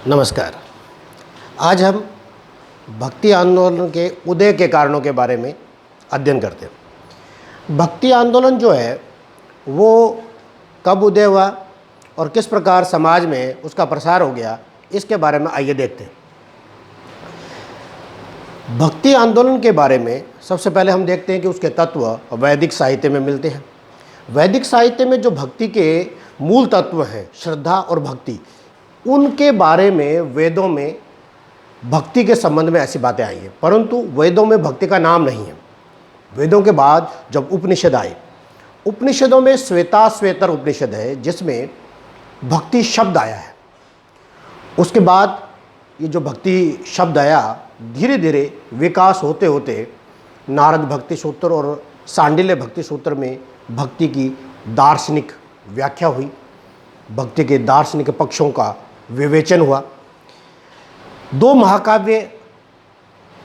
नमस्कार। आज हम भक्ति आंदोलन के उदय के कारणों के बारे में अध्ययन करते हैं। भक्ति आंदोलन जो है वो कब उदय हुआ और किस प्रकार समाज में उसका प्रसार हो गया, इसके बारे में आइए देखते हैं। भक्ति आंदोलन के बारे में सबसे पहले हम देखते हैं कि उसके तत्व वैदिक साहित्य में मिलते हैं। वैदिक साहित्य में जो भक्ति के मूल तत्व हैं, श्रद्धा और भक्ति, उनके बारे में वेदों में भक्ति के संबंध में ऐसी बातें आई हैं, परंतु वेदों में भक्ति का नाम नहीं है। वेदों के बाद जब उपनिषद आए, उपनिषदों में श्वेताश्वेतर उपनिषद है जिसमें भक्ति शब्द आया है। उसके बाद ये जो भक्ति शब्द आया, धीरे धीरे विकास होते होते नारद भक्ति सूत्र और सांडिल्य भक्ति सूत्र में भक्ति की दार्शनिक व्याख्या हुई, भक्ति के दार्शनिक पक्षों का विवेचन हुआ। दो महाकाव्य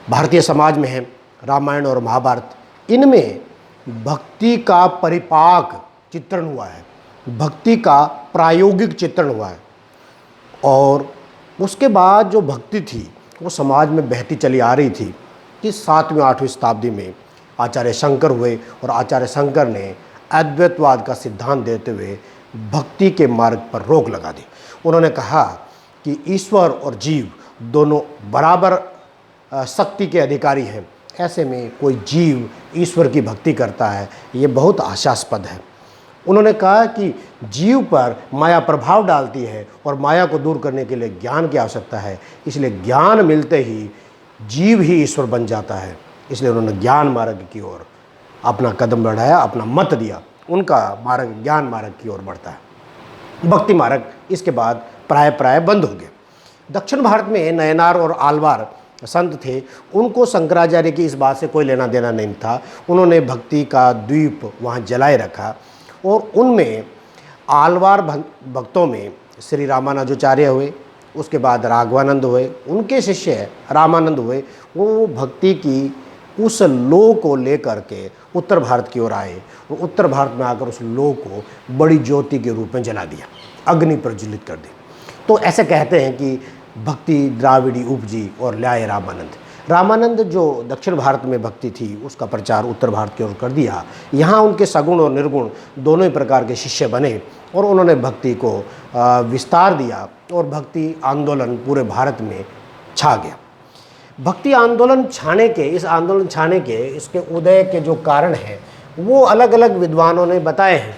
भारतीय समाज में हैं, रामायण और महाभारत। इनमें भक्ति का परिपाक चित्रण हुआ है, भक्ति का प्रायोगिक चित्रण हुआ है। और उसके बाद जो भक्ति थी वो समाज में बहती चली आ रही थी कि 7वीं 8वीं शताब्दी में आचार्य शंकर हुए और आचार्य शंकर ने अद्वैतवाद का सिद्धांत देते हुए भक्ति के मार्ग पर रोक लगा दी। उन्होंने कहा कि ईश्वर और जीव दोनों बराबर शक्ति के अधिकारी हैं। ऐसे में कोई जीव ईश्वर की भक्ति करता है, ये बहुत आशास्पद है। उन्होंने कहा कि जीव पर माया प्रभाव डालती है और माया को दूर करने के लिए ज्ञान की आवश्यकता है, इसलिए ज्ञान मिलते ही जीव ही ईश्वर बन जाता है। इसलिए उन्होंने ज्ञान मार्ग की ओर अपना कदम बढ़ाया, अपना मत दिया। उनका मार्ग ज्ञान मार्ग की ओर बढ़ता है। भक्ति मार्ग इसके बाद प्राय बंद हो गया। दक्षिण भारत में नयनार और आलवार संत थे, उनको शंकराचार्य की इस बात से कोई लेना देना नहीं था। उन्होंने भक्ति का द्वीप वहाँ जलाए रखा और उनमें आलवार भक्तों में श्री रामानुजाचार्य हुए, उसके बाद राघवानंद हुए, उनके शिष्य रामानंद हुए। वो भक्ति की उस लौ को लेकर के उत्तर भारत की ओर आए और उत्तर भारत में आकर उस लौ को बड़ी ज्योति के रूप में जला दिया, अग्नि प्रज्वलित कर दी। तो ऐसे कहते हैं कि भक्ति द्राविड़ी उपजी और लाए रामानंद। रामानंद जो दक्षिण भारत में भक्ति थी उसका प्रचार उत्तर भारत की ओर कर दिया। यहाँ उनके सगुण और निर्गुण दोनों ही प्रकार के शिष्य बने और उन्होंने भक्ति को विस्तार दिया और भक्ति आंदोलन पूरे भारत में छा गया। भक्ति आंदोलन छाने के, इस आंदोलन छाने के, इसके उदय के जो कारण हैं वो अलग अलग विद्वानों ने बताए हैं।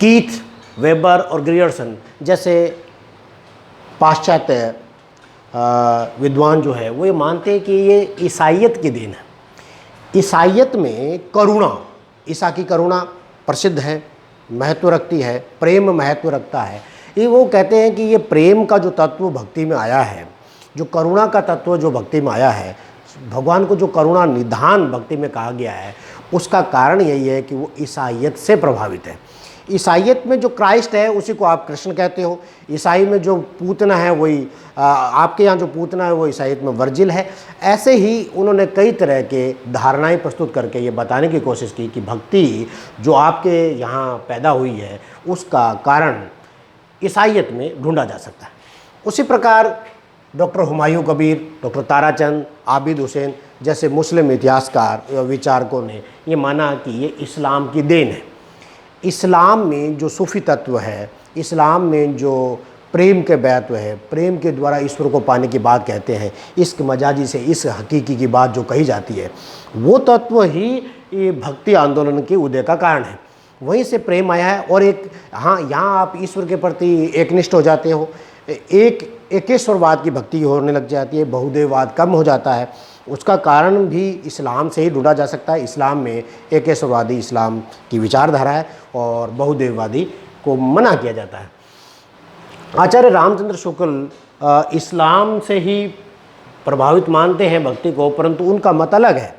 कीथ, वेबर और ग्रियर्सन जैसे पाश्चात्य विद्वान जो है वो ये मानते हैं कि ये ईसाइयत की देन है। ईसाइयत में करुणा, ईसा की करुणा प्रसिद्ध है, महत्व रखती है, प्रेम महत्व रखता है। ये वो कहते हैं कि ये प्रेम का जो तत्व भक्ति में आया है, जो करुणा का तत्व जो भक्ति में आया है, भगवान को जो करुणा निधान भक्ति में कहा गया है, उसका कारण यही है कि वो ईसाइयत से प्रभावित है। ईसाइयत में जो क्राइस्ट है उसी को आप कृष्ण कहते हो। ईसाई में जो पूतना है वही आपके यहाँ जो पूतना है वो ईसाइयत में वर्जिल है। ऐसे ही उन्होंने कई तरह के धारणाएं प्रस्तुत करके ये बताने की कोशिश की कि भक्ति जो आपके यहाँ पैदा हुई है उसका कारण ईसाइयत में ढूंढा जा सकता है। उसी प्रकार डॉक्टर हुमायूं कबीर, डॉक्टर ताराचंद, आबिद हुसैन जैसे मुस्लिम इतिहासकार या विचारकों ने ये माना कि ये इस्लाम की देन है। इस्लाम में जो सूफ़ी तत्व है, इस्लाम में जो प्रेम के महत्व है, प्रेम के द्वारा ईश्वर को पाने की बात कहते हैं, इश्क मजाजी से इस हकीकी की बात जो कही जाती है, वो तत्व ही ये भक्ति आंदोलन के उदय का कारण है। वहीं से प्रेम आया है। और एक यहाँ आप ईश्वर के प्रति एकनिष्ठ हो जाते हो, एकेश्वरवाद की भक्ति होने लग जाती है, बहुदेववाद कम हो जाता है। उसका कारण भी इस्लाम से ही ढूंढा जा सकता है। इस्लाम में एकेश्वरवादी इस्लाम की विचारधारा है और बहुदेववादी को मना किया जाता है। आचार्य रामचंद्र शुक्ल इस्लाम से ही प्रभावित मानते हैं भक्ति को, परंतु उनका मत अलग है।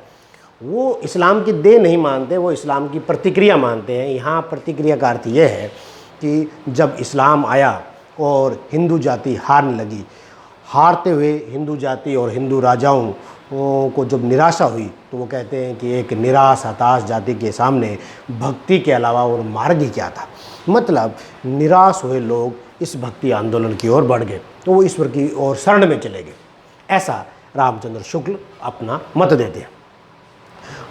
वो इस्लाम की देन नहीं मानते, वो इस्लाम की प्रतिक्रिया मानते हैं। यहाँ प्रतिक्रिया का अर्थ ये है कि जब इस्लाम आया और हिंदू जाति हारने लगी, हारते हुए हिंदू जाति और हिंदू राजाओं को जब निराशा हुई तो वो कहते हैं कि एक निराश हताश जाति के सामने भक्ति के अलावा और मार्ग ही क्या था। मतलब निराश हुए लोग इस भक्ति आंदोलन की ओर बढ़ गए, तो वो ईश्वर की ओर शरण में चले गए। ऐसा रामचंद्र शुक्ल अपना मत देते हैं।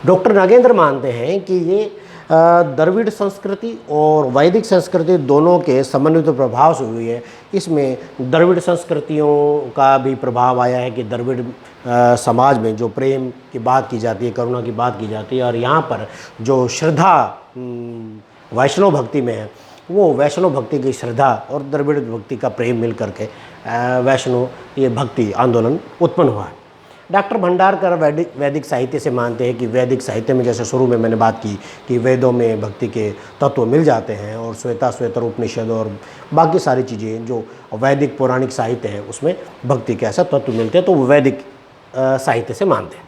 डॉक्टर नागेंद्र मानते हैं कि ये द्रविड़ संस्कृति और वैदिक संस्कृति दोनों के समन्वित प्रभाव से हुई है। इसमें द्रविड़ संस्कृतियों का भी प्रभाव आया है कि द्रविड़ समाज में जो प्रेम की बात की जाती है, करुणा की बात की जाती है, और यहाँ पर जो श्रद्धा वैष्णव भक्ति में है, वो वैष्णव भक्ति की श्रद्धा और द्रविड़ भक्ति का प्रेम मिल करके वैष्णव ये भक्ति आंदोलन उत्पन्न हुआ है। डॉक्टर भंडारकर वैदिक साहित्य से मानते हैं कि वैदिक साहित्य में, जैसे शुरू में मैंने बात की कि वेदों में भक्ति के तत्व मिल जाते हैं, और श्वेताश्वेतर उपनिषद और बाकी सारी चीज़ें जो वैदिक पौराणिक साहित्य है उसमें भक्ति के ऐसा तत्व मिलते हैं, तो वो वैदिक साहित्य से मानते हैं।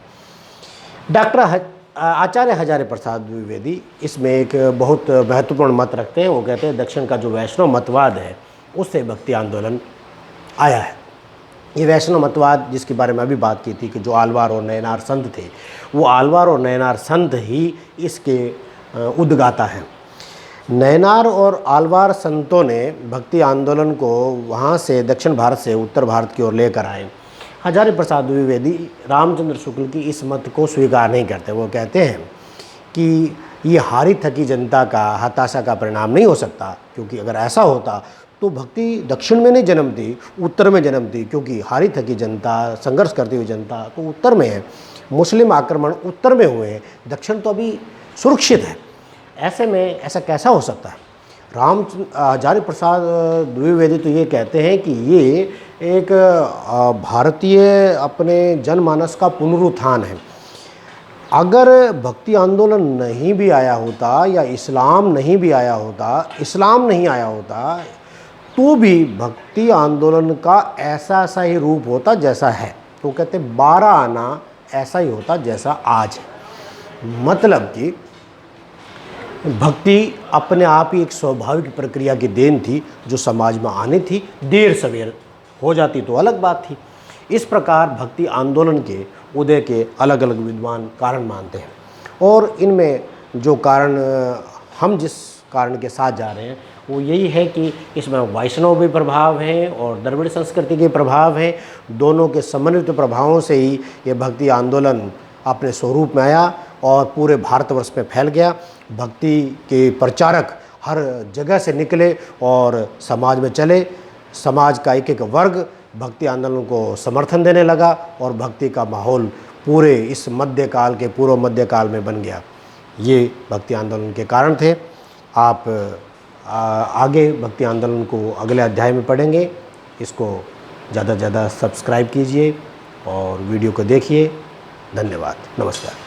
डॉक्टर आचार्य हजारे प्रसाद द्विवेदी इसमें एक बहुत महत्वपूर्ण मत रखते हैं। वो कहते हैं दक्षिण का जो वैष्णव मतवाद है उससे भक्ति आंदोलन आया है। ये वैष्णव मतवाद जिसके बारे में अभी बात की थी कि जो आलवार और नयनार संत थे, वो आलवार और नयनार संत ही इसके उद्गाता हैं। नयनार और आलवार संतों ने भक्ति आंदोलन को वहाँ से दक्षिण भारत से उत्तर भारत की ओर लेकर आए। हजारी प्रसाद द्विवेदी रामचंद्र शुक्ल की इस मत को स्वीकार नहीं करते। वो कहते हैं कि ये हारी थकी जनता का हताशा का परिणाम नहीं हो सकता, क्योंकि अगर ऐसा होता तो भक्ति दक्षिण में नहीं जन्मती, उत्तर में जन्मती, क्योंकि हारी थकी जनता, संघर्ष करती हुई जनता तो उत्तर में है, मुस्लिम आक्रमण उत्तर में हुए हैं, दक्षिण तो अभी सुरक्षित है। ऐसे में ऐसा कैसा हो सकता है? हजारी प्रसाद द्विवेदी तो ये कहते हैं कि ये एक भारतीय अपने जनमानस का पुनरुत्थान है। अगर भक्ति आंदोलन नहीं भी आया होता या इस्लाम नहीं भी आया होता, इस्लाम नहीं आया होता, तो भी भक्ति आंदोलन का ऐसा सा ही रूप होता जैसा है। तो कहते 12 आना ऐसा ही होता जैसा आज है। मतलब कि भक्ति अपने आप ही एक स्वाभाविक प्रक्रिया की देन थी जो समाज में आनी थी। देर सवेर हो जाती तो अलग बात थी। इस प्रकार भक्ति आंदोलन के उदय के अलग अलग विद्वान कारण मानते हैं, और इनमें जो कारण हम जिस कारण के साथ जा रहे हैं वो यही है कि इसमें वैष्णव भी प्रभाव हैं और द्रविड़ संस्कृति के प्रभाव हैं। दोनों के समन्वित प्रभावों से ही ये भक्ति आंदोलन अपने स्वरूप में आया और पूरे भारतवर्ष में फैल गया। भक्ति के प्रचारक हर जगह से निकले और समाज में चले। समाज का एक एक वर्ग भक्ति आंदोलन को समर्थन देने लगा और भक्ति का माहौल पूरे इस मध्यकाल के पूर्व मध्यकाल में बन गया। ये भक्ति आंदोलन के कारण थे। आप आगे भक्ति आंदोलन को अगले अध्याय में पढ़ेंगे। इसको ज़्यादा से ज़्यादा सब्सक्राइब कीजिए और वीडियो को देखिए। धन्यवाद। नमस्कार।